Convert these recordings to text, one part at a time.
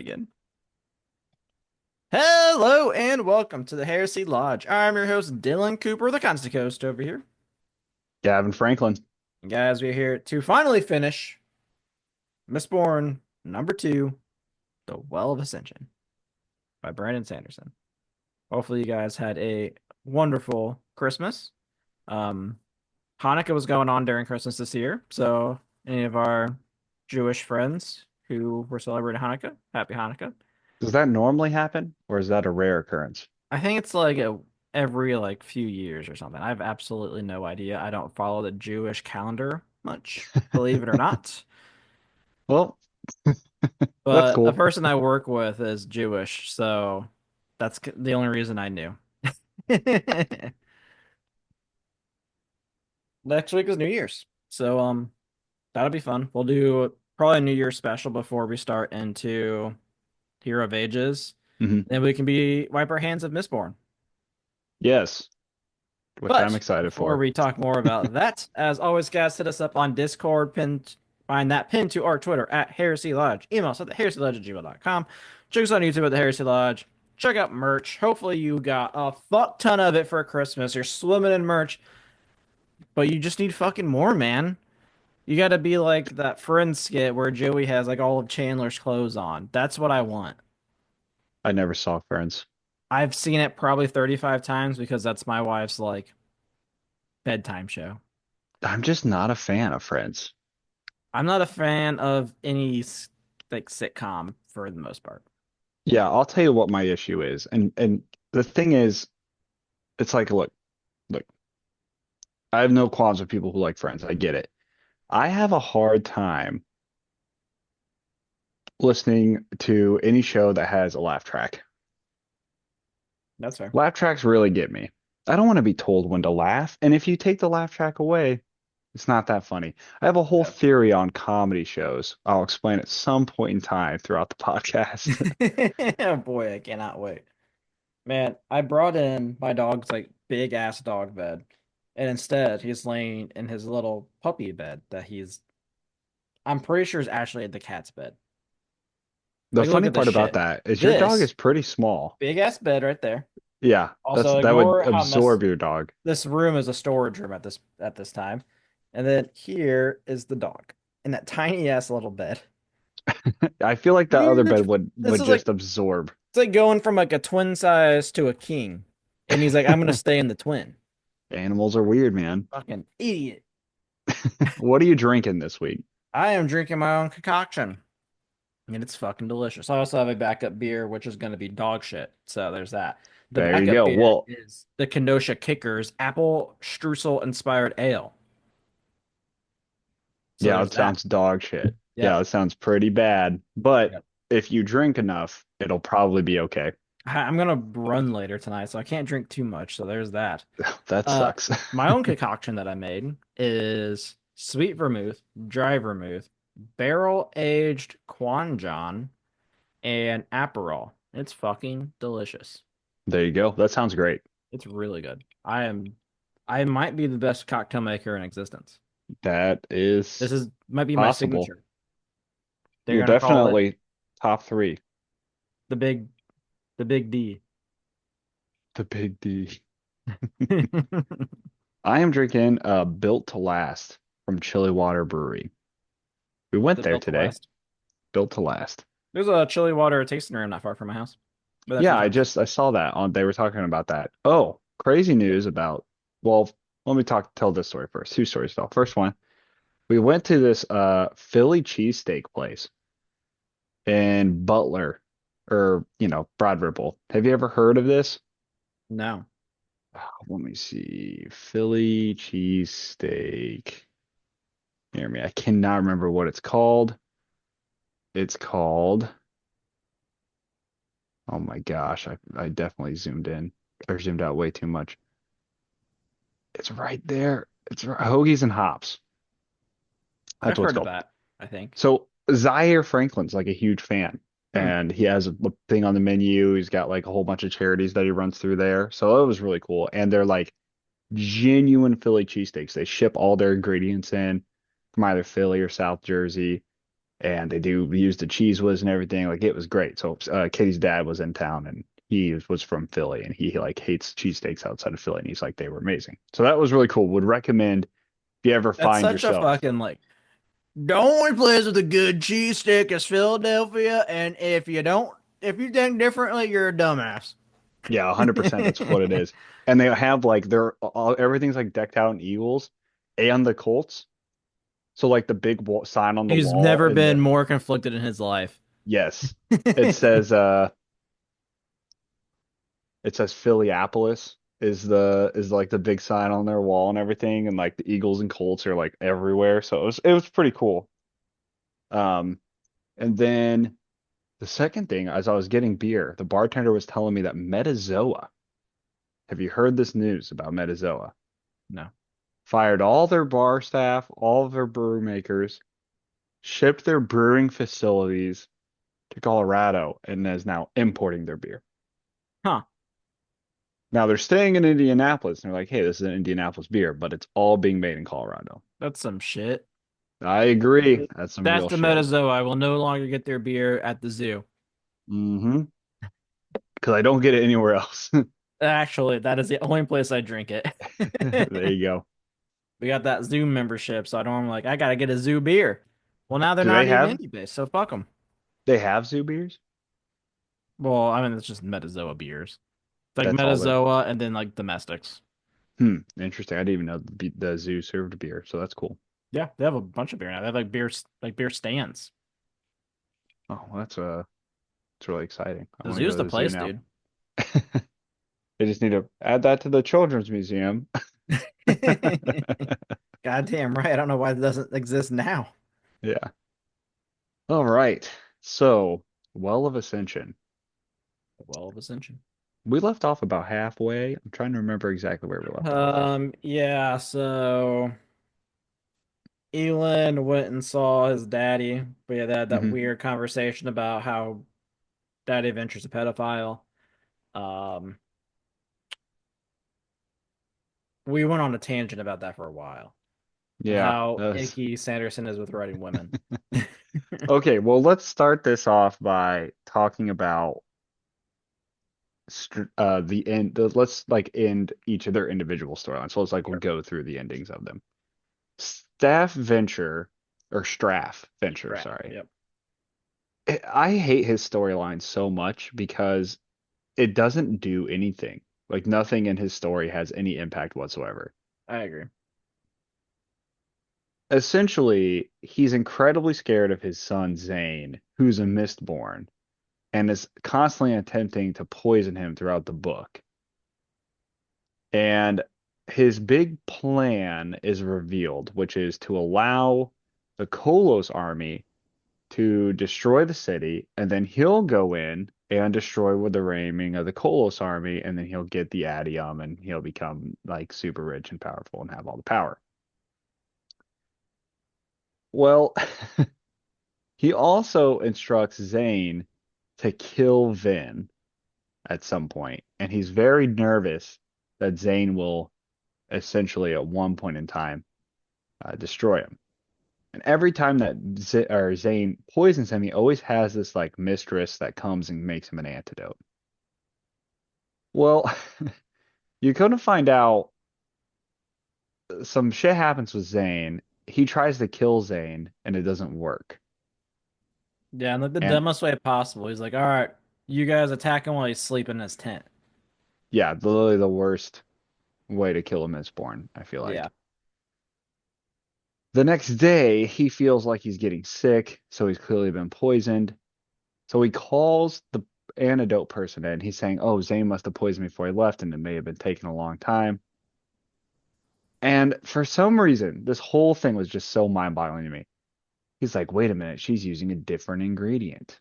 Again. Hello and welcome to the Heresy Lodge. I'm your host, Dylan Cooper, the Constant Coast over here. Gavin Franklin. And guys, we're here to finally finish Mistborn #2, The Well of Ascension by Brandon Sanderson. Hopefully you guys had a wonderful Christmas. Um, Hanukkah was going on during Christmas this year, so any of our Jewish friends who were celebrating Hanukkah, happy Hanukkah. Does that normally happen, or is that a rare occurrence? I think it's like every like few years or something. I have absolutely no idea. I don't follow the Jewish calendar much, believe it or not. Well, that's But the cool. person I work with is Jewish, so that's the only reason I knew. Next week is New Year's. So that'll be fun. We'll do probably a New Year's special before we start into Hero of Ages. Hmm. Then we can be wipe our hands of Mistborn. Yes, which I'm But excited before for. we talk more about that, as always, guys, hit us up on Discord, find that pinned to our Twitter at Heresy Lodge. Email us at theheresielodge@gmail.com. Check us on YouTube at the Heresy Lodge. Check out merch. Hopefully you got a fuck ton of it for Christmas. You're swimming in merch, but you just need fucking more, man. You gotta be like that Friends skit where Joey has like all of Chandler's clothes on. That's what I want. I never saw Friends. I've seen it probably 35 times because that's my wife's like bedtime show. I'm just not a fan of Friends. I'm not a fan of any like sitcom for the most part. Yeah, I'll tell you what my issue is. And the thing is, it's like, look, I have no qualms with people who like Friends. I get it. I have a hard time listening to any show that has a laugh track. That's fair. Laugh tracks really get me. I don't want to be told when to laugh. And if you take the laugh track away, it's not that funny. I have a whole theory on comedy shows. I'll explain at some point in time throughout the podcast. Oh boy, I cannot wait. Man, I brought in my dog's like big ass dog bed, and instead he's laying in his little puppy bed that I'm pretty sure is actually the cat's bed. The Like look funny at this part about shit. that is your dog This is pretty small. big ass bed right there. Yeah, Also that would ignore how mess absorb your dog. this room is a storage room at this time. And then here is the dog in that tiny ass little bed. I feel like that other Weird. bed would This would is like just absorb. it's like going from like a twin size to a king. And he's like, I'm gonna stay in the twin. Animals are weird, man. Fucking idiot. What are you drinking this week? I am drinking my own concoction. And it's fucking delicious. I also have a backup beer, which is gonna be dog shit. So there's that. The There you backup go. beer Well, is the Kenosha Kickers apple streusel inspired ale. So yeah, there's it that. sounds dog shit. Yeah, Yep. it sounds pretty bad. But Yep. if you drink enough, it'll probably be okay. I'm gonna run later tonight, so I can't drink too much. So there's that. That Uh, sucks. my own concoction that I made is sweet vermouth, dry vermouth, barrel aged Kwanjan, and Aperol. It's fucking delicious. There you go. That sounds great. It's really good. I might be the best cocktail maker in existence. That This is is might be my possible. signature. They're You're gonna call it definitely top three. the big the big D. The big D. I am drinking Built to Last from Chili Water Brewery. We went The there built to today. last. Built to Last. There's a chili water tasting room not far from my house. But that a Yeah, few times. I saw that on they were talking about that. Oh, crazy news about well, let me tell this story first. Two stories though. First one, we went to this Philly cheesesteak place in Butler or Broad Ripple. Have you ever heard of this? No. Let me see. Philly cheesesteak. Hear me. I cannot remember what it's called. It's called, oh my gosh, I definitely zoomed in or zoomed out way too much. It's right there. It's Hoagies and Hops. I've That's what it's heard of called. that, I think. So Zaire Franklin's like a huge fan, Hmm. and he has a thing on the menu. He's got like a whole bunch of charities that he runs through there. So it was really cool. And they're like genuine Philly cheesesteaks. They ship all their ingredients in from either Philly or South Jersey. and they do use the cheese whiz and everything. Like it was great. So Katie's dad was in town, and was from Philly, and he like hates cheesesteaks outside of Philly, and he's like they were amazing. So that was really cool. Would recommend if you ever That's find such a yourself. fucking like the only place with a good cheese stick is Philadelphia, and if you think differently, you're a dumbass. Yeah, 100%. That's what it is. And they have like everything's like decked out in Eagles and the Colts. So like the big sign on the He's wall never in been the more conflicted in his life. yes, it says Phillypolis is like the big sign on their wall and everything, and like the Eagles and Colts are like everywhere. So it was pretty cool. Um, and then the second thing, as I was getting beer, the bartender was telling me that Metazoa. Have you heard this news about Metazoa? No, Fired all their bar staff, all of their brew makers, shipped their brewing facilities to Colorado, and is now importing their beer. huh? Now they're staying in Indianapolis, and they're like, hey, this is an Indianapolis beer, but it's all being made in Colorado. That's some shit. I agree. That's some That's real the shit. metazoa. I will no longer get their beer at the zoo. Mm-hmm. Because I don't get it anywhere else. Actually, that is the only place I drink it. There you go. We got that zoo membership, so I don't I'm like I gotta get a zoo beer. Well, now they're Do they not even have indie based, so fuck them. they have zoo beers? Well, I mean it's just metazoa beers. It's like That's all that. metazoa and then like domestics. Interesting. I didn't even know the zoo served beer, so that's cool. Yeah, they have a bunch of beer now. They have like beer stands. Oh, it's really exciting. I The want to go zoo's to the the zoo place, now. dude. They just need to add that to the children's museum. Goddamn right. I don't know why it doesn't exist now. Yeah. All right. So, Well of Ascension. Well of Ascension. We left off about halfway. I'm trying to remember exactly where we left off. Yeah, so Elon went and saw his daddy, but yeah, they had that Hmm. weird conversation about how daddy Venture's a pedophile. Um, we went on a tangent about that for a while and Yeah. how icky Sanderson is with writing women. Okay, well, let's start this off by talking about the end. Let's like end each of their individual storylines. So let's like we'll Sure. go through the endings of them. Staff Venture or Straff Venture, Right. sorry. Yep. I hate his storyline so much because it doesn't do anything. Like nothing in his story has any impact whatsoever. I agree. Essentially, he's incredibly scared of his son Zane, who's a Mistborn, and is constantly attempting to poison him throughout the book. And his big plan is revealed, which is to allow the Kolos army to destroy the city, and then he'll go in and destroy with the remaining of the Kolos army, and then he'll get the Adium, and he'll become like super rich and powerful and have all the power. Well, he also instructs Zane to kill Vin at some point, and he's very nervous that Zane will essentially at one point in time destroy him. And every time that Zane poisons him, he always has this like mistress that comes and makes him an antidote. Well, you come to find out some shit happens with Zane. He tries to kill Zane and it doesn't work. Yeah, in like the And dumbest way possible. He's like, all right, you guys attack him while he's sleeping in his tent. yeah, literally the worst way to kill a Mistborn, I feel Yeah. like. The next day, he feels like he's getting sick, so he's clearly been poisoned. So he calls the antidote person in. He's saying, "Oh, Zane must have poisoned me before he left, and it may have been taking a long time." And for some reason, this whole thing was just so mind-boggling to me. He's like, "Wait a minute, she's using a different ingredient.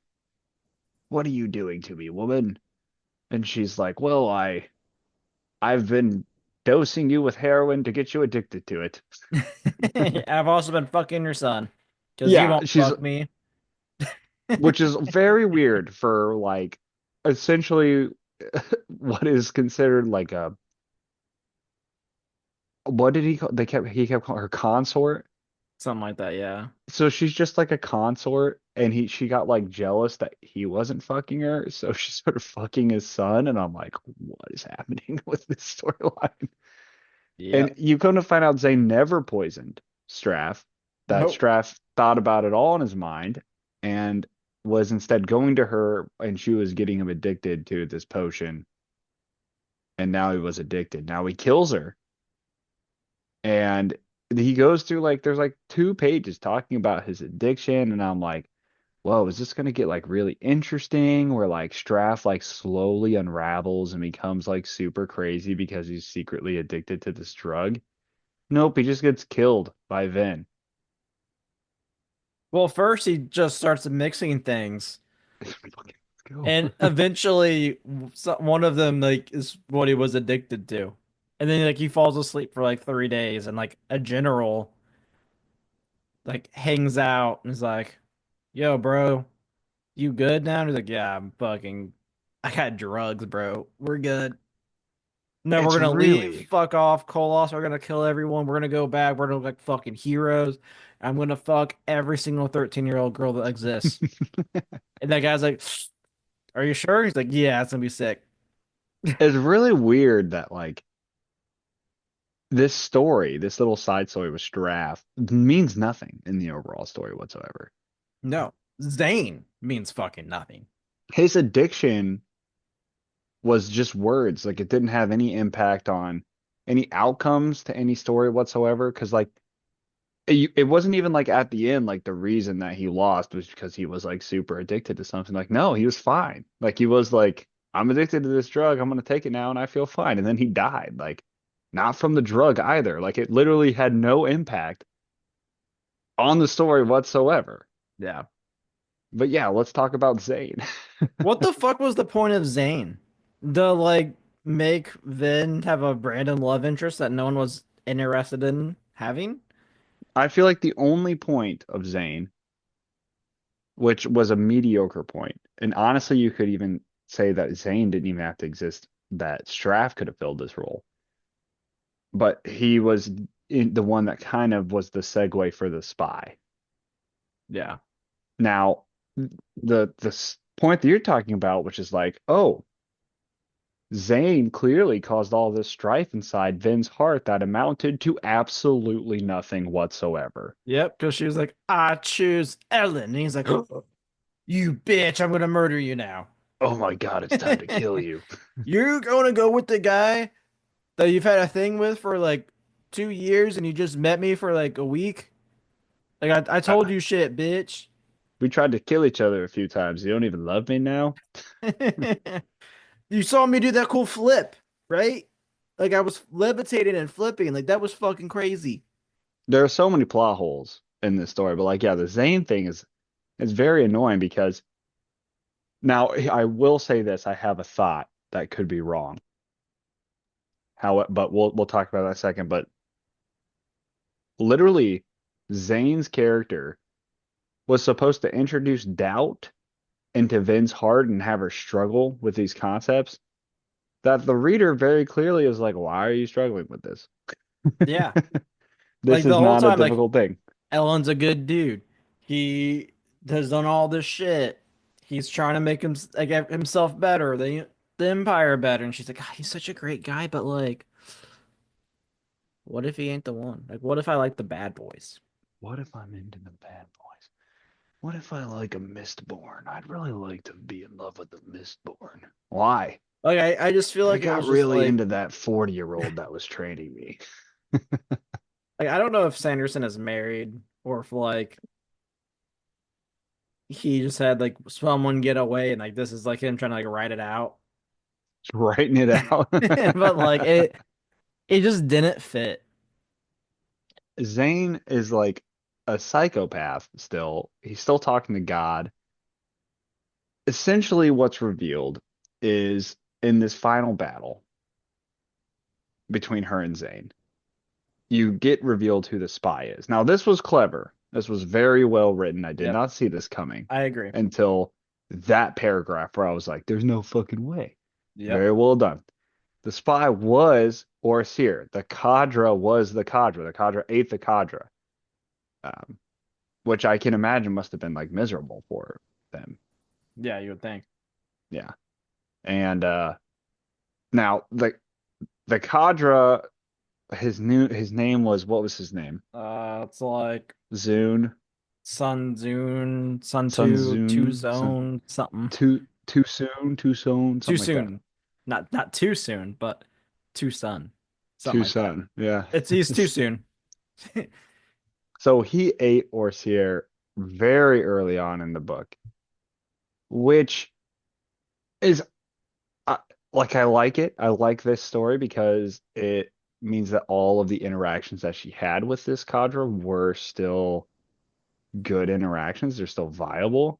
What are you doing to me, woman?" And she's like, "Well, I've been dosing you with heroin to get you addicted to it." I've also been fucking your son because you Yeah, won't she's fuck me. which is very weird for like essentially what is considered like a what did he kept calling her consort? Something like that, yeah. So she's just like a consort, and she got like jealous that he wasn't fucking her, so she started fucking his son, and I'm like, what is happening with this storyline? And Yep. you come to find out Zane never poisoned Straff, that Nope. Straff thought about it all in his mind and was instead going to her, and she was getting him addicted to this potion, and now he was addicted. Now he kills her, and he goes through like there's like 2 pages talking about his addiction, and I'm like, whoa, is this gonna get like really interesting where like Straff like slowly unravels and becomes like super crazy because he's secretly addicted to this drug? Nope, he just gets killed by Vin. Well, first he just starts mixing things, Let's go. and eventually one of them like is what he was addicted to. And then like he falls asleep for like 3 days, and like a general like hangs out and is like, "Yo, bro, you good now?" And he's like, "Yeah, I got drugs, bro. We're good. No, we're It's gonna leave. really, Fuck off, Kolos. We're gonna kill everyone. We're gonna go back. We're gonna look like fucking heroes. I'm gonna fuck every single 13-year-old girl that exists." And that guy's like, "Are you sure?" He's like, "Yeah, it's gonna be sick." it's really weird that like this story, this little side story with Straff means nothing in the overall story whatsoever. No, Zane means fucking nothing. His addiction was just words. Like it didn't have any impact on any outcomes to any story whatsoever. Because like it wasn't even like at the end, like the reason that he lost was because he was like super addicted to something. Like no, he was fine. Like he was like, I'm addicted to this drug. I'm gonna take it now, and I feel fine. And then he died. Like not from the drug either. Like it literally had no impact on the story whatsoever. Yeah. But yeah, let's talk about Zane. What the fuck was the point of Zane? To like make Vin have a Brandon love interest that no one was interested in having? I feel like the only point of Zane, which was a mediocre point, and honestly, you could even say that Zane didn't even have to exist, that Straff could have filled this role. But he was the one that kind of was the segue for the spy. Yeah. Now, the point that you're talking about, which is like, oh, Zane clearly caused all this strife inside Vin's heart that amounted to absolutely nothing whatsoever. Yep, because she was like, "I choose Ellen." And he's like, "You bitch, I'm gonna murder you now." Oh my God, it's time to kill you. You're gonna go with the guy that you've had a thing with for like 2 years and you just met me for like a week? Like I Uh, told you shit, bitch. we tried to kill each other a few times. You don't even love me now? You saw me do that cool flip, right? Like I was levitating and flipping. Like that was fucking crazy. There are so many plot holes in this story, but like, yeah, the Zane thing is very annoying because now I will say this, I have a thought that could be wrong. But we'll talk about that in a second. But literally, Zane's character was supposed to introduce doubt into Vin's heart and have her struggle with these concepts that the reader very clearly is like, why are you struggling with this? Yeah. This Like the is whole not a time, like difficult thing. Ellen's a good dude. He has done all this shit. He's trying to make him like himself better, the Empire better. And she's like, God, he's such a great guy, but like, what if he ain't the one? Like, what if I like the bad boys? What if I'm into the bad boys? What if I like a Mistborn? I'd really like to be in love with a Mistborn. Why? Like, I just feel I like it got was just really like into that 40-year-old that was training me. I don't know if Sanderson is married or if like he just had like someone get away and like this is like him trying to like write it out. Just writing it out. But like it just didn't fit. Zane is like a psychopath still. He's still talking to God. Essentially, what's revealed is in this final battle between her and Zane, you get revealed who the spy is. Now, this was clever. This was very well written. I did Yep, not see this coming I agree. until that paragraph where I was like, there's no fucking way. Yep. Very well done. The spy was Orseer. The cadre was the cadre. The cadre ate the cadre. um, which I can imagine must have been like miserable for them. Yeah, you would think. Yeah. And now the Cadre, his name was, what was his name? It's like Zune, Sun Zune, Sun Sun 2, Two Zune, Zone, something. too soon, Too something like that. soon. Not too soon, but too sun. Something Too like that. Sun, yeah. He's too soon. So he ate Orsier very early on in the book, which is uh, like I like it. I like this story because it means that all of the interactions that she had with this cadre were still good interactions. They're still viable.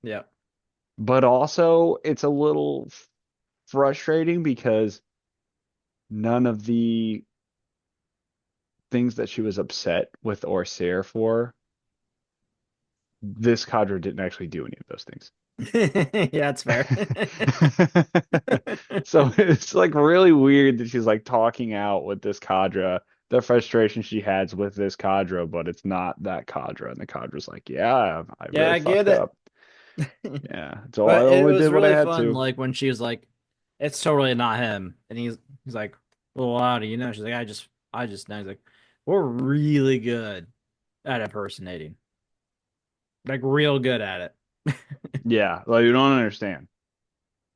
Yeah. But also, it's a little frustrating because none of the things that she was upset with Orsier for, this cadre didn't actually do any of those things. Yeah, it's fair. So it's like really weird that she's like talking out with this cadre, the frustration she has with this cadre, but it's not that cadre. And the cadre's like, yeah, I Yeah, really I get fucked it. up. Yeah. So I But it only was did what I really had fun, to. like when she was like, "It's totally not him," and he's like, "Well, how do you know?" She's like, I just know." He's like, "We're really good at impersonating, like real good at Yeah. Like you don't understand.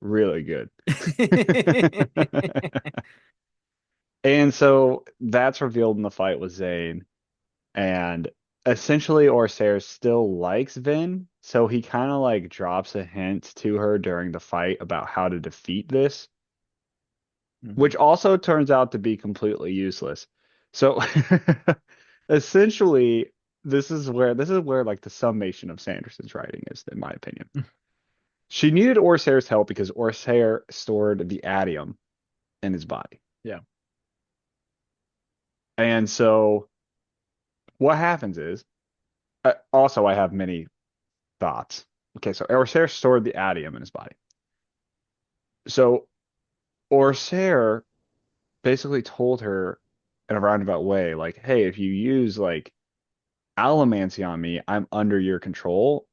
Really good. it." And so that's revealed in the fight with Zayn. And essentially, Orsair still likes Vin, so he kind of like drops a hint to her during the fight about how to defeat this, Mhm. which also turns out to be completely useless. So essentially, this is where like the summation of Sanderson's writing is, in my opinion. She needed Orsair's help because Orsair stored the adium in his body. Yeah. And so what happens is, also I have many thoughts. Okay, so Orsair stored the adium in his body. So Orsair basically told her in a roundabout way, like, hey, if you use like allomancy on me, I'm under your control,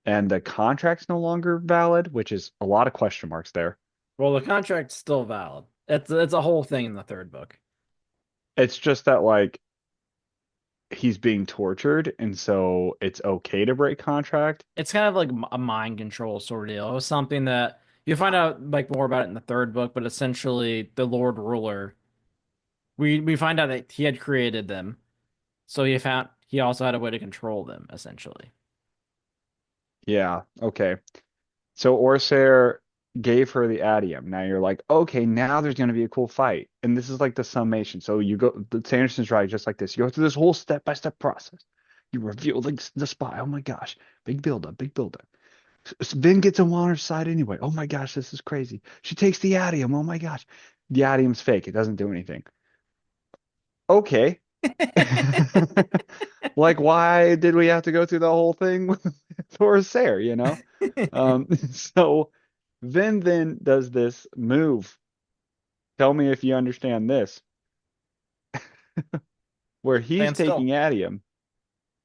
and the contract's no longer valid, which is a lot of question marks there. Well, the contract's still valid. It's a whole thing in the third book. It's just that like he's being tortured, and so it's okay to break contract. It's kind of like a mind control sort of deal. It was something that you find out like more about it in the third book, but essentially the Lord Ruler, we find out that he had created them, so he also had a way to control them, essentially. Yeah, okay. So Orsair gave her the adium. Now you're like, okay, now there's going to be a cool fight. And this is like the summation. So you go, the Sanderson's right, just like this. You go through this whole step-by-step process. You reveal the spy. Oh my gosh. Big buildup, big buildup. Vin gets him on her side anyway. Oh my gosh, this is crazy. She takes the adium. Oh my gosh. The adium's fake. It doesn't do anything. Okay. Like, why did we have to go through the whole thing with Orsair, you know? So Vin then does this move. Tell me if you understand this, where he's Stand taking still. adium.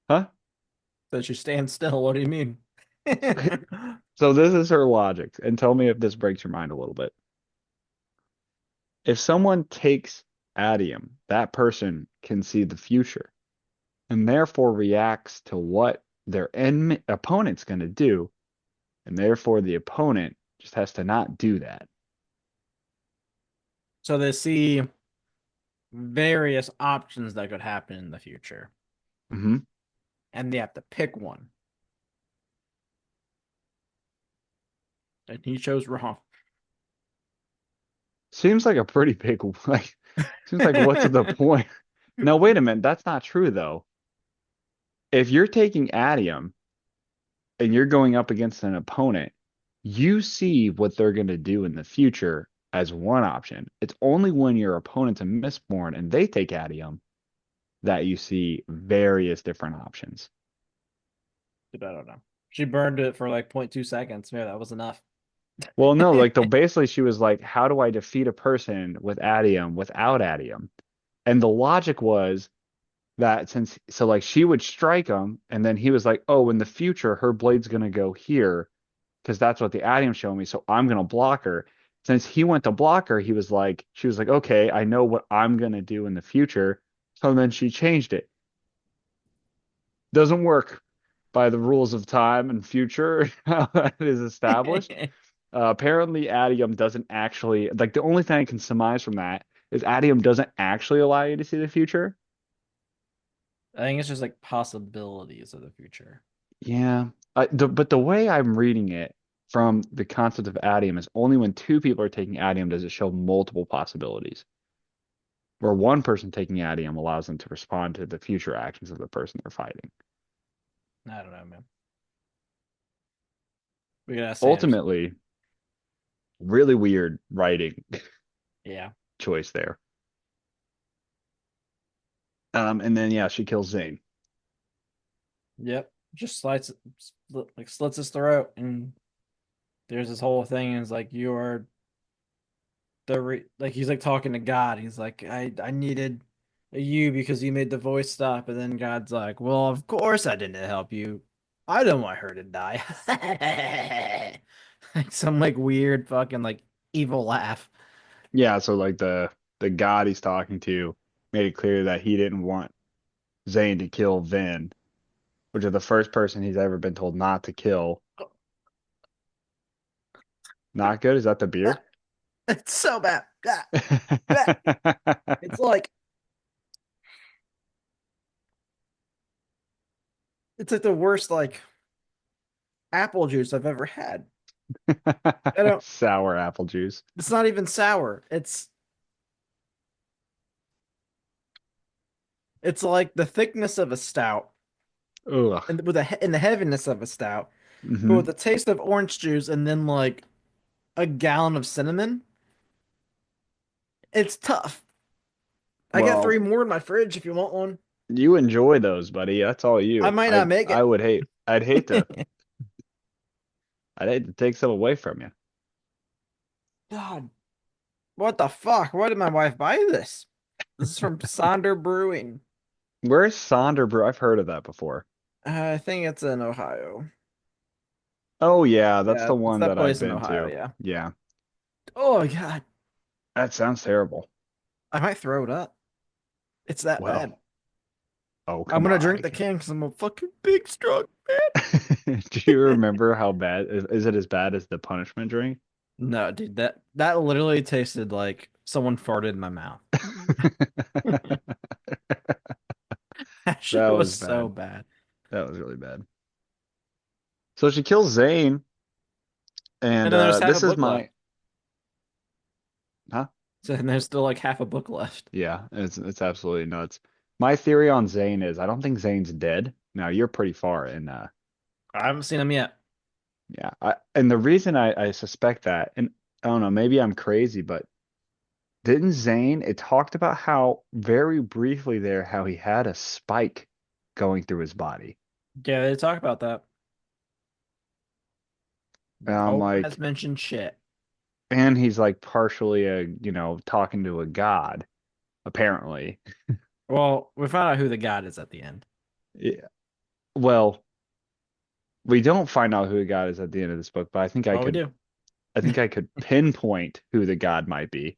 Huh? That you stand still. What do you mean? So this is her logic, and tell me if this breaks your mind a little bit. If someone takes adium, that person can see the future and therefore reacts to what their opponent's going to do, and therefore the opponent just has to not do that. So they see various options that could happen in the future, Hmm. and they have to pick one. And he chose wrong. Seems like a pretty big, like, seems like what's the point? Now, wait a minute, that's not true though. If you're taking adium and you're going up against an opponent, you see what they're going to do in the future as one option. It's only when your opponent's a Mistborn and they take adium that you see various different options. I don't know. She burned it for like 0.2 seconds. Yeah, that was enough. Well, no, like the basically she was like, how do I defeat a person with adium without adium? And the logic was that since so like she would strike him, and then he was like, "Oh, in the future, her blade's gonna go here because that's what the Adium showed me, so I'm gonna block her." Since he went to block her, he was like, she was like, "Okay, I know what I'm gonna do in the future." So then she changed it. Doesn't work by the rules of time and future how that is established. I Apparently, Adium doesn't actually like the only thing I can surmise from that is Adium doesn't actually allow you to see the future. think it's just like possibilities of the future. Yeah, but the way I'm reading it from the concept of Adium is only when two people are taking Adium does it show multiple possibilities. Where one person taking Adium allows them to respond to the future actions of the person they're fighting. I don't know, man. We gotta ask Sanders. Ultimately, really weird writing Yeah. choice there. And then yeah, she kills Zane. Yep. Just slits his throat, and there's this whole thing. And it's like you're like he's like talking to God. He's like, I needed you because you made the voice stop, and then God's like, well, of course I didn't help you. I don't want her to die. Like some like weird fucking like evil laugh. Yeah, so like the god he's talking to made it clear that he didn't want Zane to kill Vin, which is the first person he's ever been told not to kill. Not good? Is that the beer? It's so bad. Ah, ah. It's like it's like the worst like apple juice I've ever had. I don't. Sour apple juice. It's not even sour. It's like the thickness of a stout, Ugh. and with the heaviness of a stout, but with Hmm. the taste of orange juice, and then like a gallon of cinnamon. It's tough. I got three Well, more in my fridge if you want one. you enjoy those, buddy. That's all I you. might I not make I it. would hate. I'd hate to take some away from you. God, what the fuck? Why did my wife buy this? This is from Sonder Brewing. Where's Sonderbrew? I've heard of that before. I think it's in Ohio. Oh yeah, that's Yeah, the it's one that that I've place in been Ohio. to. Yeah. Yeah. Oh God, That sounds terrible. I might throw it up. It's that bad. Well, oh, I'm come gonna on. drink the can because I'm a fucking big strong Do you man. remember how bad is it as bad as the punishment drink? No, dude, that literally tasted like someone farted in my mouth. That shit That was was so bad. bad. That was really bad. So she kills Zane, and And then there's half a this is book left. my huh? So and there's still like half a book left. Yeah, it's absolutely nuts. My theory on Zane is I don't think Zane's dead. Now you're pretty far in I haven't seen him yet. yeah. And the reason I suspect that, and I don't know, maybe I'm crazy, but didn't Zane, it talked about how very briefly there how he had a spike going through his body. Yeah, they talk about that. And I'm No one has like, mentioned shit. and he's like partially talking to a god, apparently. Well, we found out who the god is at the end. Yeah. Well, we don't find out who the god is at the end of this book, but Well, we do. I think I could pinpoint who the god might be.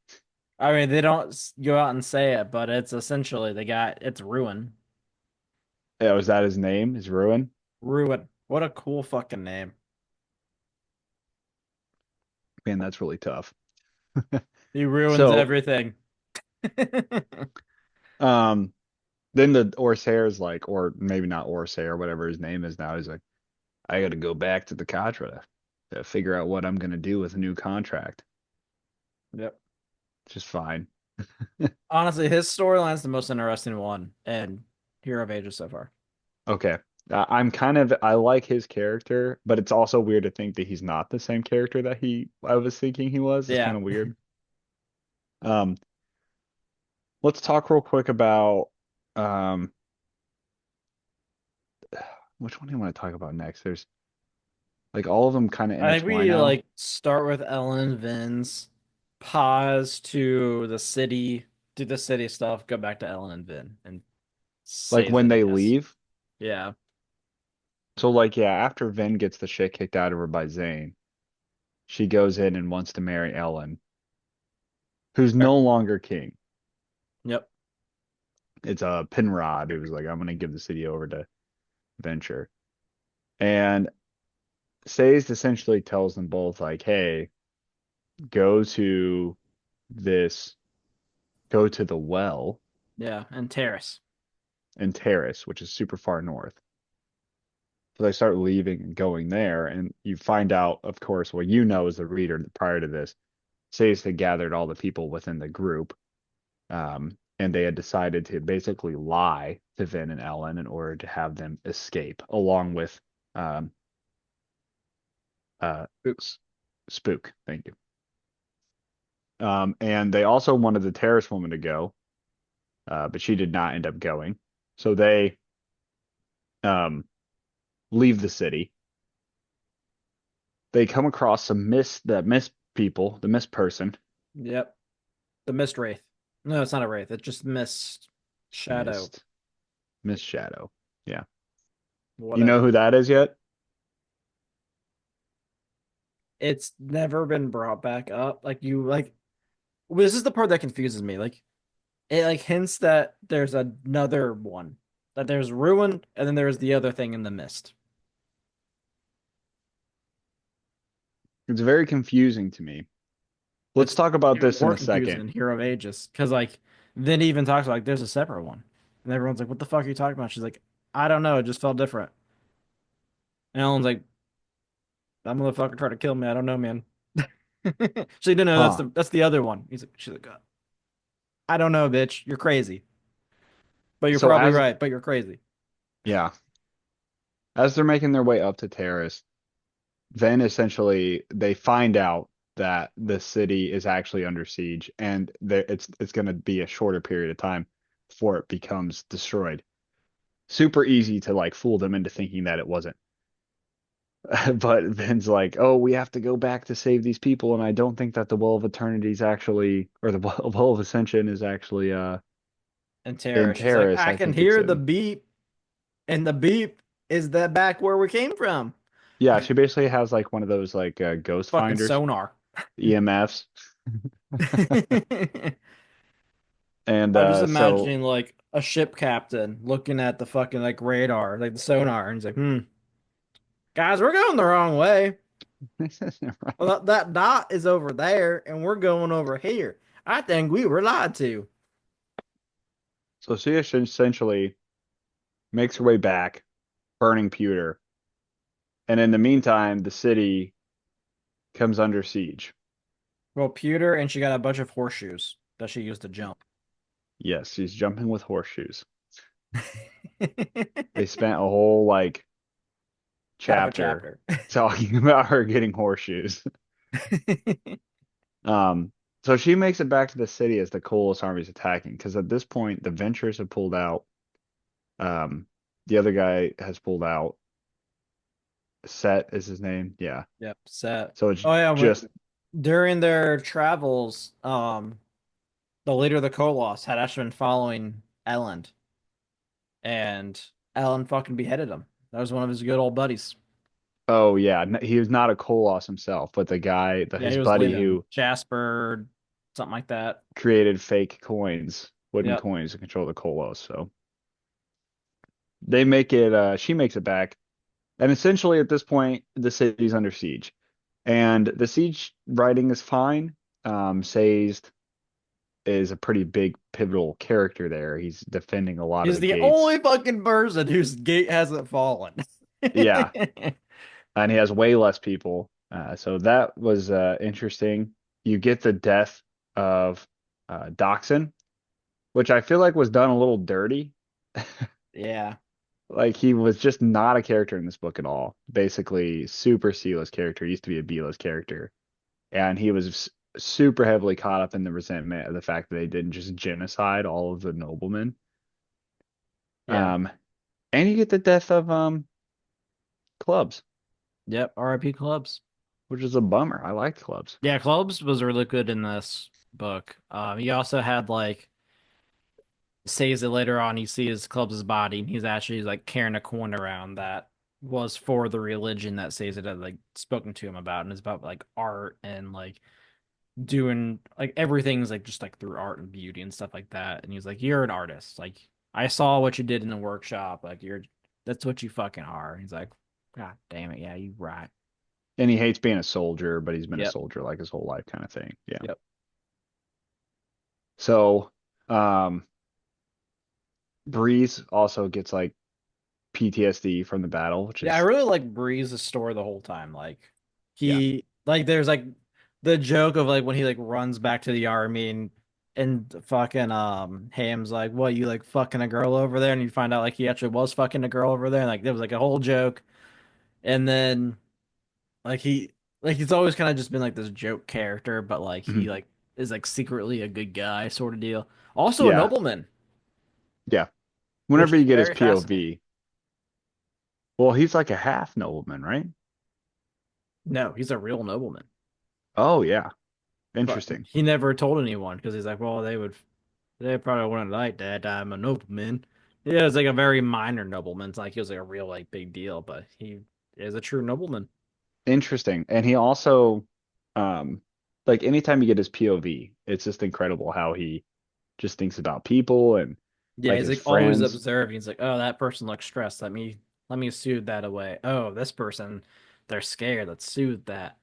I mean, they don't go out and say it, but it's essentially the guy. It's Ruin. Oh, is that his name? Is Ruin? Ruin. What a cool fucking name. Man, that's really tough. He ruins So, everything. um, then the Orsair's like, or maybe not Orsair, whatever his name is now. He's like, I got to go back to the Cadre to figure out what I'm gonna do with a new contract. Yep. Which is fine. Honestly, his storyline's the most interesting one in Hero of Ages so far. Okay. I like his character, but it's also weird to think that he's not the same character that I was thinking he was. It's Yeah. kind of weird. Um, let's talk real quick about um, which one do you want to talk about next? There's like all of them kind of I think intertwine we now. like start with Ellen Vin's, pause to the city, do the city stuff, go back to Ellen and Vin, and Like Saves when it, I they guess. leave. Yeah. So like yeah, after Vin gets the shit kicked out of her by Zane, she goes in and wants to marry Ellen, who's Fair. no longer king. Yep. It's a Penrod who's like, I'm gonna give the city over to Venture. And Sazed essentially tells them both like, hey, go to this, go to the well Yeah. And Terrace. in Terrace, which is super far north. So they start leaving and going there, and you find out, of course, well, you know as the reader prior to this, Sazed had gathered all the people within the group, and they had decided to basically lie to Vin and Ellen in order to have them escape, along with um, uh, Spook. Thank you. And they also wanted the terrorist woman to go, but she did not end up going. So they um, leave the city. They come across the mist people, the mist person, Yep. The Mist Wraith. No, it's not a Wraith. It's just Mist Shadow. mist, mist shadow. Yeah. You know Whatever. who that is yet? It's never been brought back up. Like you like this is the part that confuses me. Like it like hints that there's another one. That there's Ruin and then there's the other thing in the mist. It's very confusing to me. Let's It's talk about even this in more a confusing second. in Hero of Ages. Cause like then he even talks like there's a separate one. And everyone's like, what the fuck are you talking about? She's like, I don't know, it just felt different. And Ellen's like, that motherfucker tried to kill me. I don't know, man. She's like, no, Huh. that's the other one. She's like, I don't know, bitch. You're crazy. But you're So probably as right, but you're crazy. yeah, as they're making their way up to Terrace, then essentially they find out that the city is actually under siege and it's going to be a shorter period of time before it becomes destroyed. Super easy to like fool them into thinking that it wasn't. But Vin's like, "Oh, we have to go back to save these people," and I don't think that the Well of Eternity is actually, or the Well of Ascension is actually And in Tara, she's like, Terrace. I I can think it's hear the in. beep, and the beep is that back where we came from. Yeah, she basically has like one of those like ghost Fucking finders, sonar. EMFs, and I'm just so imagining like a ship captain looking at the fucking like radar, like the sonar, and he's like, guys, we're going the wrong way. Well, that dot is over there, and we're going over here. I think we were lied to. so she essentially makes her way back, burning pewter, and in the meantime, the city comes under siege. Well, pewter, and she got a bunch of horseshoes that she used to jump. Yes, she's jumping with horseshoes. They spent a whole like Half a chapter chapter. talking about her getting horseshoes. Um, so she makes it back to the city as the Coalesced army is attacking, because at this point the Ventures have pulled out. Um, the other guy has pulled out. Set is his name. Yeah. Yep, set. So it's Oh yeah, just during their travels, the leader of the Koloss had actually been following Elend, and Elend fucking beheaded him. That was one of his good old buddies. oh yeah, he was not a Colossus himself, but the guy, Yeah, his he was buddy leading who Jasper, something like that. created fake coins, wooden Yep. coins to control the Colossus. So they make it. She makes it back, and essentially at this point, the city's under siege, and the siege writing is fine. Sazed is a pretty big pivotal character there. He's defending a lot of He's the the gates. only fucking person whose gate hasn't fallen. Yeah, and he has way less people. So that was interesting. You get the death of Doxson, which I feel like was done a little dirty. Yeah. Like he was just not a character in this book at all. Basically, super C-list character. He used to be a B-list character, and he was super heavily caught up in the resentment of the fact that they didn't just genocide all of the noblemen. Yeah. Um, and you get the death of Clubs, Yep. RIP Clubs. which is a bummer. I liked Clubs. Yeah, Clubs was really good in this book. He also had like says it later on. You see his club's body, and he's actually like carrying a coin around that was for the religion that says it had like spoken to him about, and it's about like art and like doing like everything's like just like through art and beauty and stuff like that. And he's like, "You're an artist. Like I saw what you did in the workshop. Like you're that's what you fucking are." And he's like, "God damn it, yeah, you right." And he hates being a soldier, but he's been a Yep. soldier like his whole life kind of thing. Yeah. Yep. So, um, Breeze also gets like PTSD from the battle, which Yeah, I is really like Breeze's story the whole time. Like yeah. he like there's like the joke of like when he like runs back to the army and fucking Ham's like, "What, you like fucking a girl over there?" And you find out like he actually was fucking a girl over there. And, like there was like a whole joke. And then like he's always kind of just been like this joke character, but like he Mhm. like is like secretly a good guy sort of deal. Also a Yeah. nobleman, Yeah. which Whenever is you get his very fascinating. POV, well, he's like a half nobleman, right? No, he's a real nobleman. Oh yeah. But Interesting. he never told anyone because he's like, well, they probably wouldn't like that. I'm a nobleman. Yeah, it's like a very minor nobleman. It's like he was like a real like big deal, but he is a true nobleman. Interesting. And he also um like anytime you get his POV, it's just incredible how he just thinks about people and Yeah, like he's his like always friends. observing. He's like, oh, that person looks stressed. Let me soothe that away. Oh, this person, they're scared. Let's soothe that.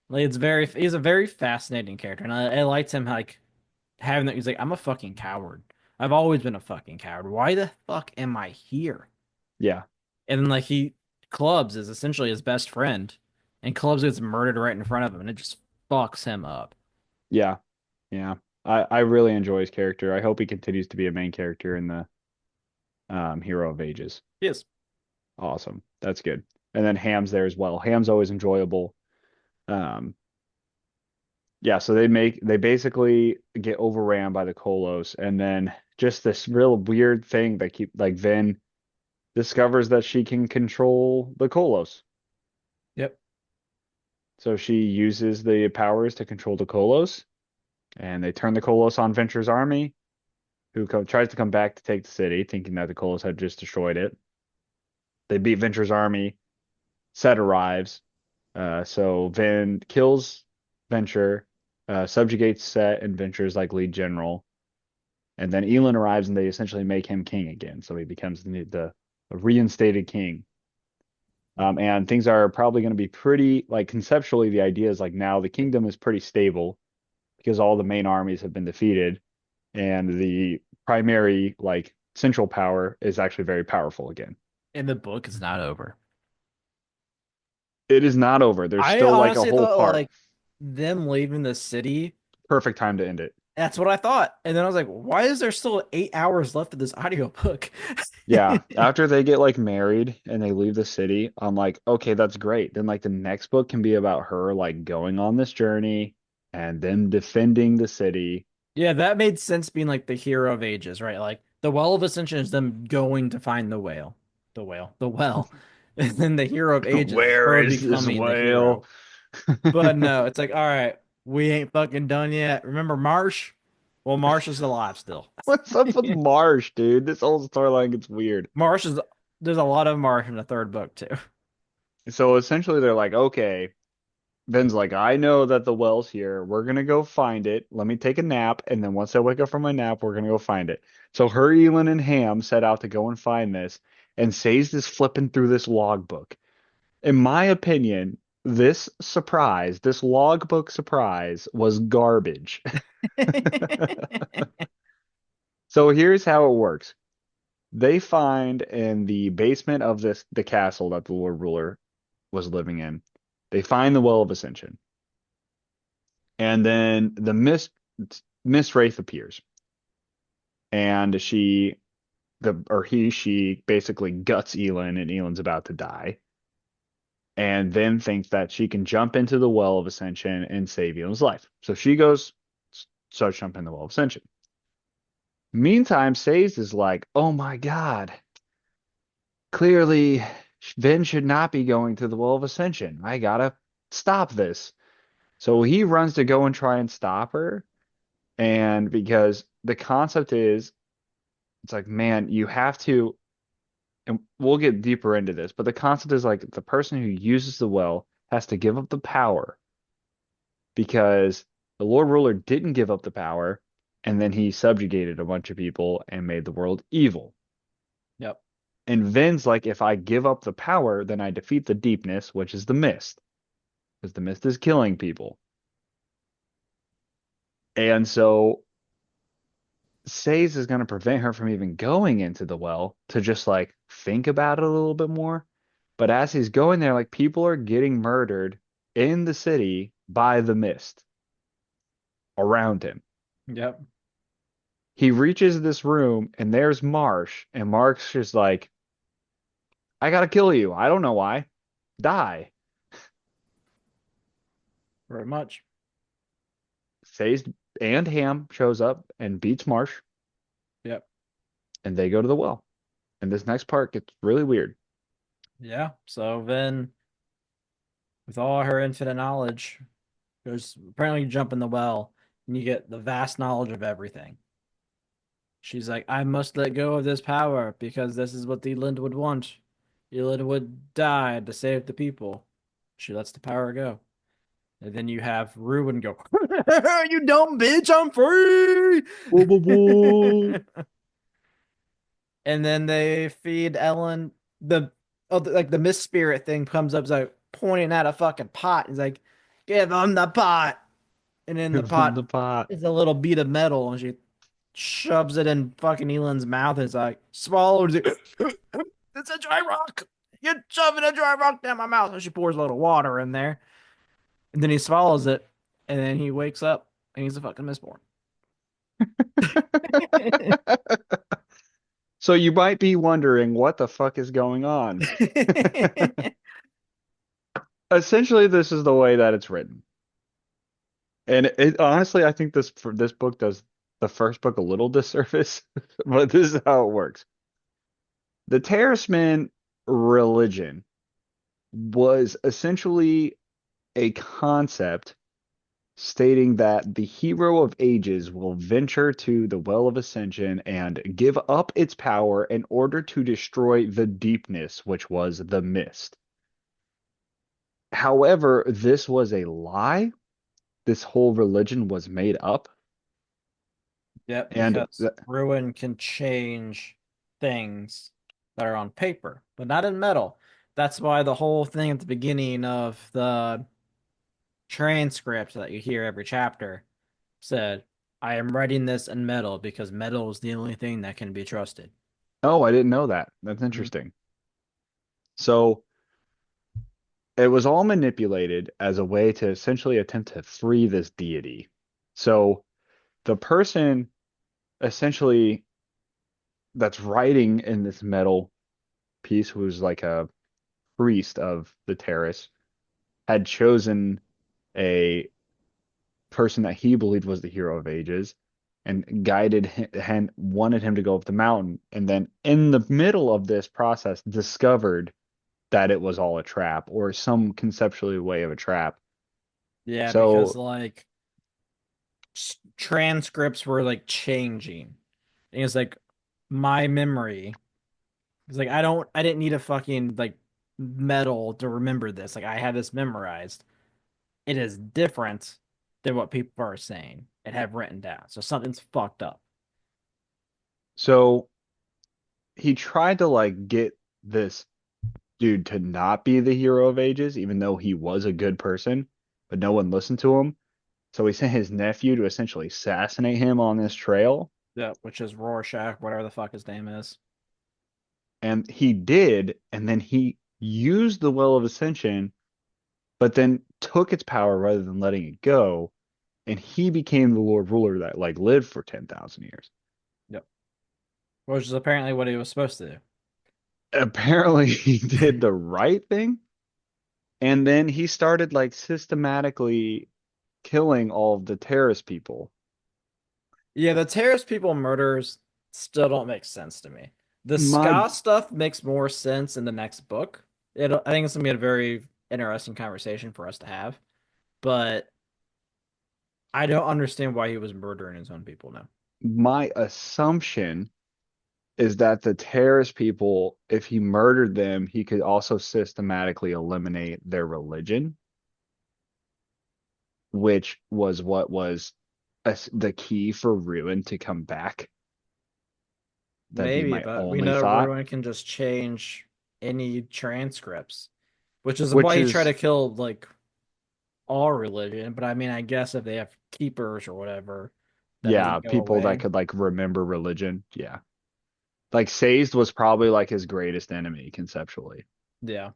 Like he's a very fascinating character, and I liked him like having that. He's like, I'm a fucking coward. I've always been a fucking coward. Why the fuck am I here? Yeah. And then like Clubs is essentially his best friend, and Clubs gets murdered right in front of him, and it just fucks him up. Yeah. Yeah. I really enjoy his character. I hope he continues to be a main character in the Hero of Ages. Yes. Awesome. That's good. And then Ham's there as well. Ham's always enjoyable. Um, yeah, so they basically get overran by the Kolos, and then just this real weird thing that keep like Vin discovers that she can control the Kolos. Yep. So she uses the powers to control the Kolos, and they turn the Kolos on Venture's army, who tries to come back to take the city, thinking that the Kolos had just destroyed it. They beat Venture's army. Set arrives. So Vin kills Venture, subjugates Set and Venture's like lead general, and then Elend arrives and they essentially make him king again. So he becomes the reinstated king. And things are probably going to be pretty like conceptually. The idea is like now the kingdom is pretty stable because all the main armies have been defeated, and the primary like central power is actually very powerful again. And the book is not over. It is not over. There's I still like a honestly whole thought part. like them leaving the city. Perfect time to end it. That's what I thought. And then I was like, why is there still 8 hours left of this audiobook? Yeah, after they get like married and they leave the city, I'm like, okay, that's great. Then like the next book can be about her like going on this journey and then defending the city. Yeah, that made sense being like the hero of ages, right? Like the Well of Ascension is them going to find the whale. The whale. The well. And then the hero of ages is Where her is this becoming the whale? hero. But no, it's like, all right, we ain't fucking done yet. Remember Marsh? Well, Marsh is alive still. What's up with Marsh, dude? This whole storyline gets weird. Marsh is there's a lot of Marsh in the third book too. So essentially they're like, okay, Ben's like, I know that the well's here. We're gonna go find it. Let me take a nap, and then once I wake up from my nap, we're gonna go find it. So her, Elin, and Ham set out to go and find this, and Say's is flipping through this logbook. In my opinion, this logbook surprise was garbage. So here's how it works. They find in the basement of the castle that the Lord Ruler was living in, they find the Well of Ascension. And then the Miss Wraith appears, and she basically guts Elin, and Elin's about to die, and then thinks that she can jump into the Well of Ascension and save Elin's life. So she goes, starts jumping in the Well of Ascension. Meantime, Sazed is like, "Oh my God, clearly Vin should not be going to the Well of Ascension. I gotta stop this." So he runs to go and try and stop her. And because the concept is it's like, man, you have to, and we'll get deeper into this, but the concept is like the person who uses the well has to give up the power because the Lord Ruler didn't give up the power, and then he subjugated a bunch of people and made the world evil. Yep. And Vin's like, if I give up the power, then I defeat the deepness, which is the mist, because the mist is killing people. And so Says is going to prevent her from even going into the well to just like think about it a little bit more. But as he's going there, like people are getting murdered in the city by the mist around him. Yep. He reaches this room and there's Marsh, and Mark's just like, I gotta kill you. I don't know why. Die. Very much. Says and Ham shows up and beats Marsh, Yep. and they go to the well. And this next part gets really weird. Yeah. So then, with all her infinite knowledge, there's apparently you jump in the well and you get the vast knowledge of everything. She's like, I must let go of this power because this is what the Eland would want. Eland would die to save the people. She lets the power go. And then you have Ruin go, You dumb bitch, I'm free. Whoa, whoa, whoa. And then they feed Ellen the like the Miss Spirit thing comes up, is like pointing at a fucking pot. He's like, give him the pot. And in the From pot the pot. is a little bead of metal, and she shoves it in fucking Elon's mouth. And it's like swallows it. It's a dry rock. You're shoving a dry rock down my mouth. And she pours a little water in there, and then he swallows it, and then he wakes up, and he's a fucking Mistborn. So you might be wondering what the fuck is going on. Essentially, this is the way that it's written. And it honestly, I think this book does the first book a little disservice, but this is how it works. The Terraceman religion was essentially a concept stating that the hero of ages will venture to the Well of Ascension and give up its power in order to destroy the deepness, which was the mist. However, this was a lie. This whole religion was made up. Yep, And because Ruin can change things that are on paper, but not in metal. That's why the whole thing at the beginning of the transcript that you hear every chapter said, I am writing this in metal because metal is the only thing that can be trusted. oh, I didn't know that. That's Mhm. interesting. So it was all manipulated as a way to essentially attempt to free this deity. So the person essentially that's writing in this metal piece, who's like a priest of the terrace, had chosen a person that he believed was the hero of ages and guided him and wanted him to go up the mountain. And then in the middle of this process, discovered that it was all a trap or some conceptually way of a trap. Yeah, because So, like transcripts were like changing. And it's like my memory. It's like I didn't need a fucking like metal to remember this. Like I had this memorized. It is different than what people are saying and have written down. So something's fucked up. so he tried to like get this dude to not be the hero of ages, even though he was a good person, but no one listened to him. So he sent his nephew to essentially assassinate him on this trail. Yeah, which is Rorschach, whatever the fuck his name is. And he did, and then he used the Well of Ascension, but then took its power rather than letting it go, and he became the Lord Ruler that like lived for 10,000 years. Yep. Which is apparently what he was supposed to Apparently he did do. the right thing, and then he started like systematically killing all of the terrorist people. Yeah, the terrorist people murders still don't make sense to me. The My ska stuff makes more sense in the next book. I think it's gonna be a very interesting conversation for us to have, but I don't understand why he was murdering his own people now. my assumption is that the terrorist people, if he murdered them, he could also systematically eliminate their religion, which was what was the key for Ruin to come back, that be Maybe, my but we only know thought, everyone can just change any transcripts, which is which why you try to is, kill like all religion. But I mean, I guess if they have keepers or whatever, that yeah, doesn't go people that away. could like remember religion. Yeah. Like Sazed was probably like his greatest enemy conceptually. Yeah.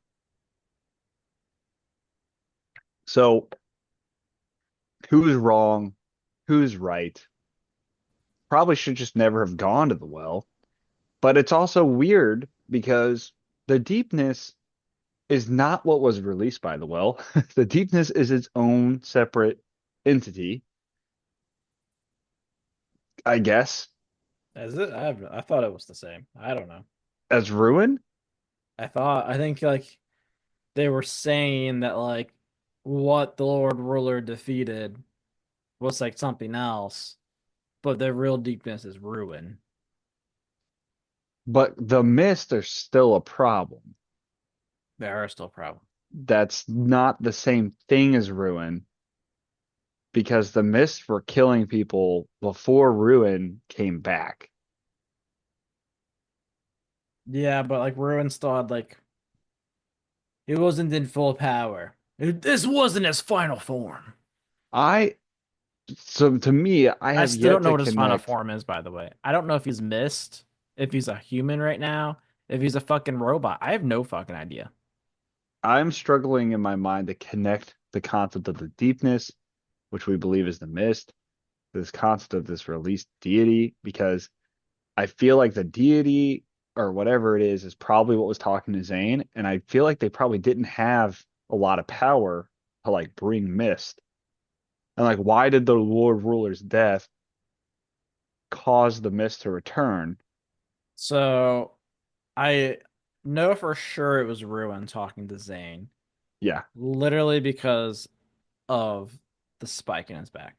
So who's wrong? Who's right? Probably should just never have gone to the well. But it's also weird because the deepness is not what was released by the well. The deepness is its own separate entity, I guess, Is it? I thought it was the same. I don't know. as Ruin. I think like they were saying that like what the Lord Ruler defeated was like something else, but the real deepness is ruin. But the mist are still a problem. There are still problems. That's not the same thing as Ruin because the mist were killing people before Ruin came back. Yeah, but like ruin still had like it wasn't in full power. This wasn't his final form. I So to me, I I have still yet don't know to what his final connect. form is, by the way. I don't know if he's mist, if he's a human right now, if he's a fucking robot. I have no fucking idea. I'm struggling in my mind to connect the concept of the deepness, which we believe is the mist, this concept of this released deity, because I feel like the deity or whatever it is probably what was talking to Zane, and I feel like they probably didn't have a lot of power to like bring mist. And like, why did the Lord Ruler's death cause the mist to return? So I know for sure it was Ruin talking to Zane, Yeah. literally because of the spike in his back.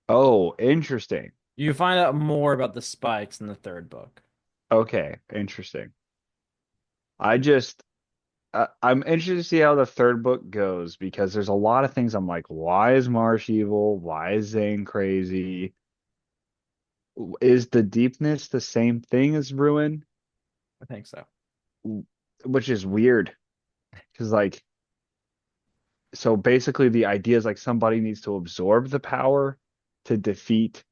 Oh, interesting. You find out more about the spikes in the third book. Okay, interesting. I just I'm interested to see how the third book goes because there's a lot of things I'm like, why is Marsh evil? Why is Zane crazy? Is the deepness the same thing as Ruin? I think so. Which is weird because like so basically the idea is like somebody needs to absorb the power to defeat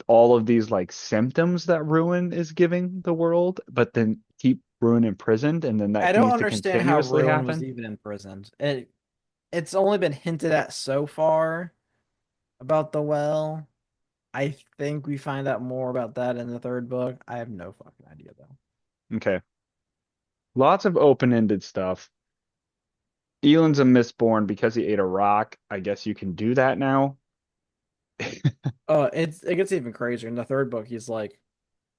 all of these like symptoms that Ruin is giving the world, but then keep Ruin imprisoned, and then I that don't needs to understand how continuously Ruin was happen. even imprisoned. It's only been hinted at so far about the well. I think we find out more about that in the third book. I have no fucking idea though. Okay. Lots of open-ended stuff. Elan's a Mistborn because he ate a rock. I guess you can do that now. It gets even crazier. In the third book, he's like,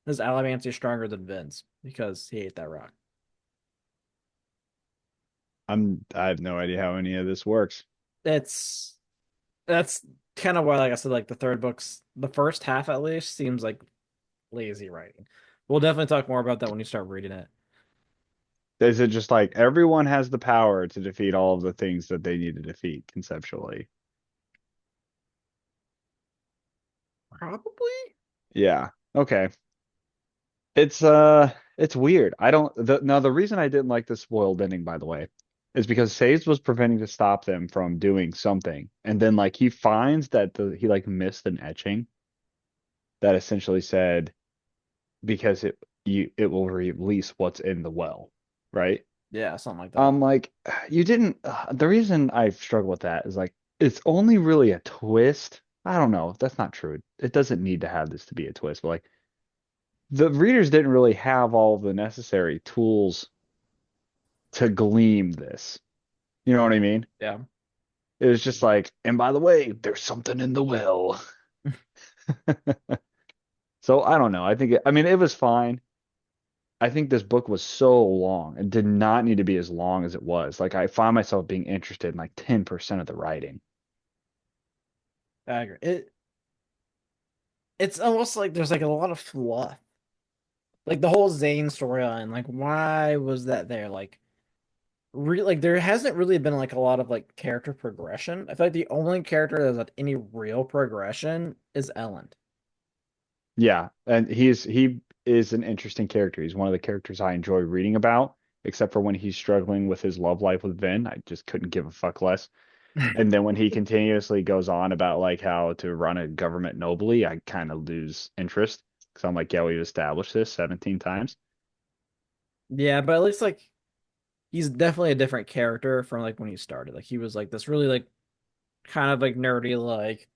his Allomancy is stronger than Vince because he ate that rock. I have no idea how any of this works. It's that's kind of why, like I said, like the third book's the first half at least seems like lazy writing. We'll definitely talk more about that when you start reading it. Is it just like everyone has the power to defeat all of the things that they need to defeat conceptually? Probably. Yeah. Okay. It's weird. I don't now the reason I didn't like the spoiled ending, by the way, is because Sage was preventing to stop them from doing something. And then like he finds that he like missed an etching that essentially said because it will release what's in the well, right? Yeah, something like that. I'm like, you didn't. The reason I struggle with that is like, it's only really a twist. I don't know. That's not true. It doesn't need to have this to be a twist, but like, the readers didn't really have all of the necessary tools to glean this. You know what I mean? Yeah. It was just like, and by the way, there's something in the well. So I don't know. I mean, it was fine. I think this book was so long. It did not need to be as long as it was. Like I found myself being interested in like 10% of the writing. I agree. It's almost like there's like a lot of fluff Like the whole Zane storyline, like why was that there? Like there hasn't really been like a lot of like character progression. I feel like the only character that's had any real progression is Ellen. Yeah, and he is an interesting character. He's one of the characters I enjoy reading about, except for when he's struggling with his love life with Vin. I just couldn't give a fuck less. And then when he continuously goes on about like how to run a government nobly, I kind of lose interest because I'm like, yeah, we've established this 17 times. Yeah, but at least like he's definitely a different character from like when he started. Like he was like this really like kind of like nerdy like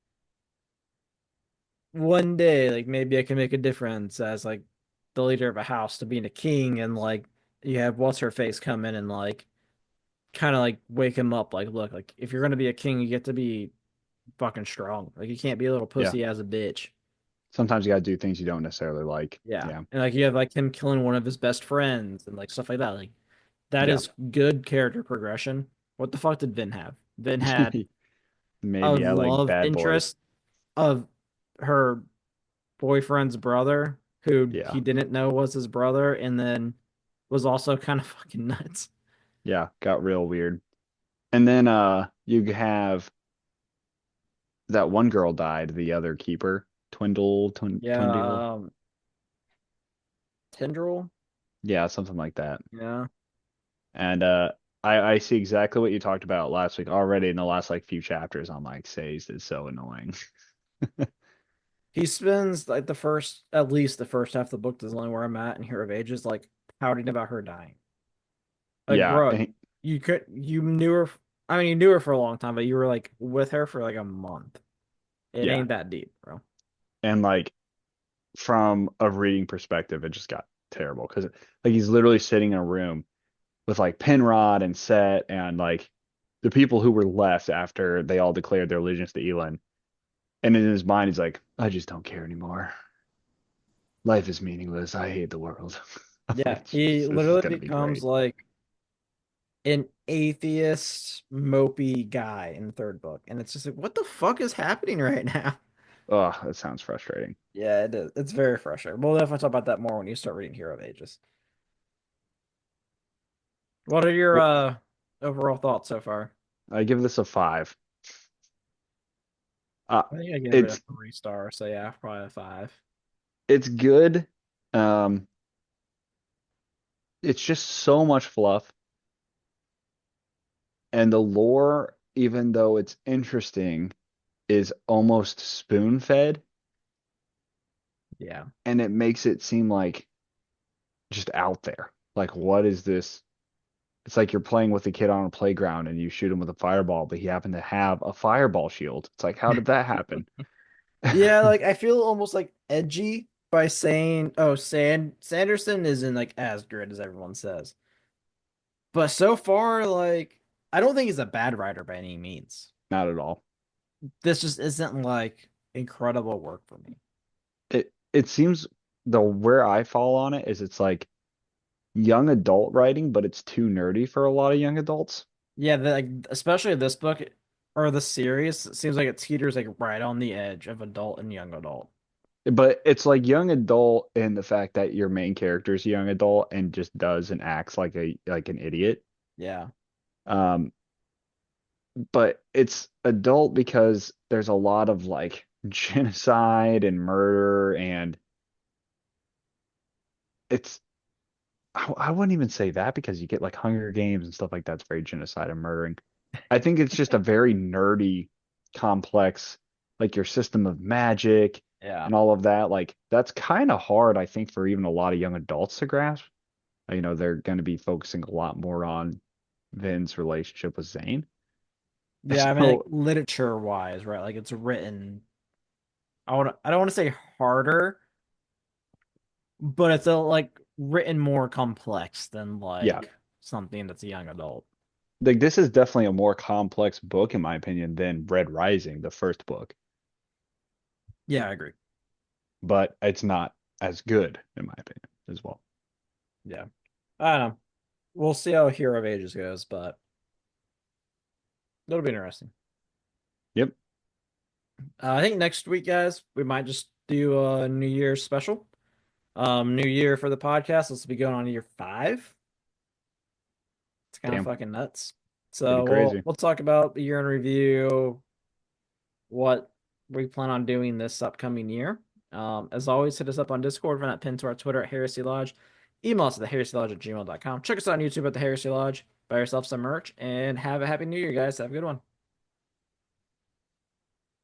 one day like maybe I can make a difference as like the leader of a house to being a king and like you have what's her face come in and like kind of like wake him up like look like if you're gonna be a king you get to be fucking strong. Like you can't be a little Yeah, pussy as a bitch. sometimes you gotta do things you don't necessarily like. Yeah. Yeah, And like you have like him killing one of his best friends and like stuff like that. Like that yeah. is good character progression. What the fuck did Vin have? Vin had a Maybe I like love bad boys. interest of her boyfriend's brother who Yeah, he didn't know was his brother and then was also kind of fucking nuts. yeah, got real weird. And then you have that one girl died, the other keeper, Twindle. Yeah, Tendril. Yeah, something like that. Yeah. And I see exactly what you talked about last week already in the last like few chapters. I'm like, Sazed is so annoying. He spends like the first, at least the first half of the book is only where I'm at in Hero of Ages, like pouting about her dying. Like, Yeah, bro, and you knew her. I mean, you knew her for a long time, but you were like with her for like a month. It yeah, ain't that deep, bro. and like from a reading perspective, it just got terrible because like he's literally sitting in a room with like Penrod and Set and like the people who were left after they all declared their allegiance to Elend. And in his mind, he's like, I just don't care anymore. Life is meaningless. I hate the world. I'm Yeah, like, he Jesus, this is literally gonna be becomes great. like an atheist, mopey guy in the third book, and it's just like, what the fuck is happening right now? Oh, that sounds frustrating. Yeah, it is. It's very frustrating. We'll definitely talk about that more when you start reading Hero of Ages. What are your Well, overall thoughts so far? I give this a 5. Uh, I think I gave it a it's 3 star, so yeah, probably a 5. it's good. Um, it's just so much fluff, and the lore, even though it's interesting, is almost spoon-fed, Yeah. and it makes it seem like just out there. Like, what is this? It's like you're playing with a kid on a playground and you shoot him with a fireball, but he happened to have a fireball shield. It's like, how did that happen? Yeah, like I feel almost like edgy by saying, "Oh, Sanderson isn't like as good as everyone says." But so far, like I don't think he's a bad writer by any means. Not at all. This just isn't like incredible work for me. It seems the where I fall on it is it's like young adult writing, but it's too nerdy for a lot of young adults. Yeah, like especially this book or the series, it seems like it teeters like right on the edge of adult and young adult. But it's like young adult in the fact that your main character is a young adult and just does and acts like an idiot. Yeah. Um, but it's adult because there's a lot of like genocide and murder and it's I wouldn't even say that because you get like Hunger Games and stuff like that's very genocide and murdering. I think it's just a very nerdy, complex, like your system of magic Yeah. and all of that. Like that's kind of hard, I think, for even a lot of young adults to grasp. They're going to be focusing a lot more on Vin's relationship with Zane. Yeah, I mean like So literature wise, right? Like it's written I don't want to say harder, but it's like written more complex than yeah, like something that's a young adult. like this is definitely a more complex book in my opinion than Red Rising, the first book, Yeah, I agree. but it's not as good in my opinion as well. Yeah. I don't know. We'll see how Hero of Ages goes, but it'll be interesting. Yep. I think next week, guys, we might just do a New Year's special. New year for the podcast. This will be going on year 5. It's kind of Damn, fucking nuts. pretty So we'll crazy. we'll talk about the year in review, what we plan on doing this upcoming year. As always, hit us up on Discord. Find that pinned to our Twitter at Heresy Lodge. Email us at theherysylodge@gmail.com. Check us out on YouTube at the Heresy Lodge. Buy yourself some merch and have a happy new year, guys. Have a good one.